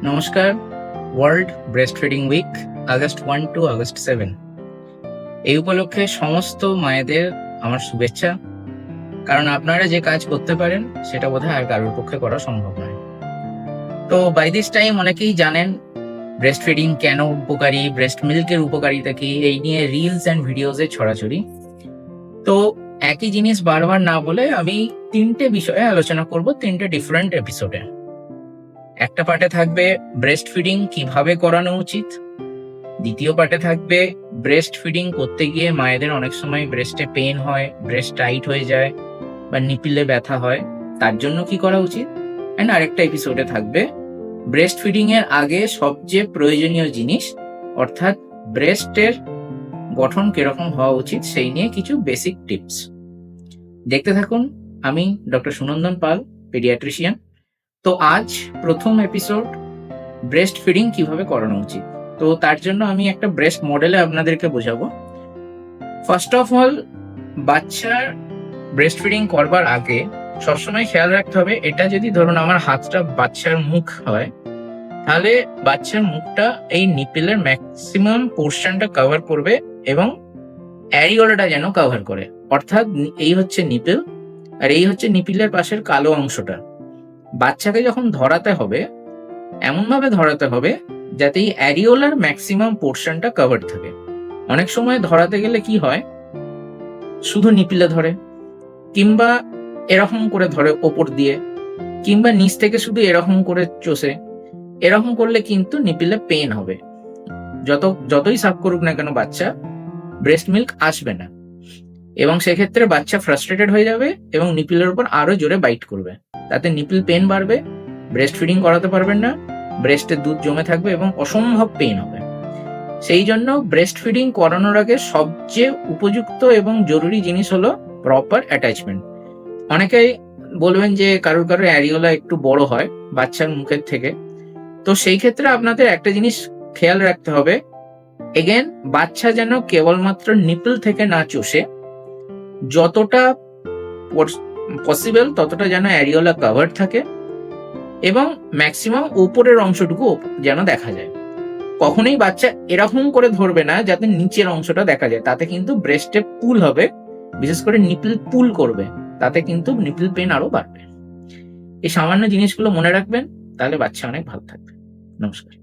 নমস্কার। World breastfeeding week August 1 to August 7 এই উপলক্ষে সমস্ত মায়েদের আমার শুভেচ্ছা। কারণ আপনারা যে কাজ করতে পারেন সেটা বোধহয় আর কারোর পক্ষে করা সম্ভব নয়। তো বাই দিস টাইম অনেকেই জানেন ব্রেস্ট ফিডিং কেন উপকারী, ব্রেস্ট মিল্কের উপকারিতা কি, এই নিয়ে রিলস অ্যান্ড ভিডিওজে ছড়াছড়ি। তো একই জিনিস বারবার না বলে আমি তিনটে বিষয়ে আলোচনা করব, তিনটে ডিফারেন্ট এপিসোডে। একটা পার্টে থাকবে ব্রেস্ট ফিডিং কিভাবে করানো উচিত, দ্বিতীয় পার্টে থাকবে ব্রেস্ট ফিডিং করতে গিয়ে মায়েদের অনেক সময় ব্রেস্টে পেন হয়, ব্রেস্ট টাইট হয়ে যায় বা নিপিলে ব্যথা হয়, তার জন্য কি করা উচিত। অ্যান্ড আরেকটা এপিসোডে থাকবে ব্রেস্ট ফিডিং এর আগে সবচেয়ে প্রয়োজনীয় জিনিস, অর্থাৎ ব্রেস্টের গঠন কিরকম হওয়া উচিত সেই নিয়ে কিছু বেসিক টিপস। দেখতে থাকুন। আমি ডক্টর সুনন্দন পাল, পেডিয়াট্রিশিয়ান। তো আজ প্রথম এপিসোড, ব্রেস্ট ফিডিং কিভাবে করানো উচিত। তো তার জন্য আমি একটা ব্রেস্ট মডেলে আপনাদেরকে বোঝাবো। ফার্স্ট অফ অল, বাচ্চার ব্রেস্ট ফিডিং করবার আগে সবসময় খেয়াল রাখতে হবে, এটা যদি ধরুন আমার হাতটা বাচ্চার মুখ হয়, তাহলে বাচ্চার মুখটা এই নিপেলের ম্যাক্সিমাম পোর্শনটা কভার করবে এবং অ্যারিওলাটা যেন কভার করে। অর্থাৎ এই হচ্ছে নিপেল আর এই হচ্ছে নিপিলের পাশের কালো অংশটা। বাচ্চাকে যখন ধরাতে হবে এমন ভাবে ধরাতে হবে যাতে এই অ্যারিওলার ম্যাক্সিমাম পোর্শনটা কভার থাকে। অনেক সময় ধরাতে গেলে কি হয়, শুধু নিপিলে ধরে, কিংবা এরকম করে ধরে ওপর দিয়ে, কিংবা নিচ থেকে শুধু এরকম করে চষে। এরকম করলে কিন্তু নিপিলে পেন হবে। যতই সাফ করুক না কেন বাচ্চা, ব্রেস্ট মিল্ক আসবে না এবং সেক্ষেত্রে বাচ্চা ফ্রাস্ট্রেটেড হয়ে যাবে এবং নিপিলের উপর আরো জোরে বাইট করবে। তাতে নিপিল পেন বাড়বে, ব্রেস্ট ফিডিং করাতে পারবেন না, ব্রেস্টের দুধ জমে থাকবে এবং অসম্ভব পেন হবে। সেই জন্য ব্রেস্ট ফিডিং করানোর আগে সবচেয়ে উপযুক্ত এবং জরুরি জিনিস হলো প্রপার অ্যাটাচমেন্ট। অনেকেই বলবেন যে কারোর অ্যারিওলা একটু বড় হয় বাচ্চার মুখের থেকে। তো সেই ক্ষেত্রে আপনাদের একটা জিনিস খেয়াল রাখতে হবে, এগেন বাচ্চা যেন কেবলমাত্র নিপল থেকে না চষে, যতটা পসিবল ততটা যেন অ্যারিওলা কভার থাকে এবং ম্যাক্সিমাম উপরের অংশটুকু যেন দেখা যায়। কখনোই বাচ্চা এরকম করে ধরবে না যাতে নিচের অংশটা দেখা যায়, তাতে কিন্তু ব্রেস্টে পুল হবে, বিশেষ করে নিপল পুল করবে, তাতে কিন্তু নিপল পেন আরো বাড়বে। এই সামান্য জিনিসগুলো মনে রাখবেন, তাহলে বাচ্চা অনেক ভালো থাকবে। নমস্কার।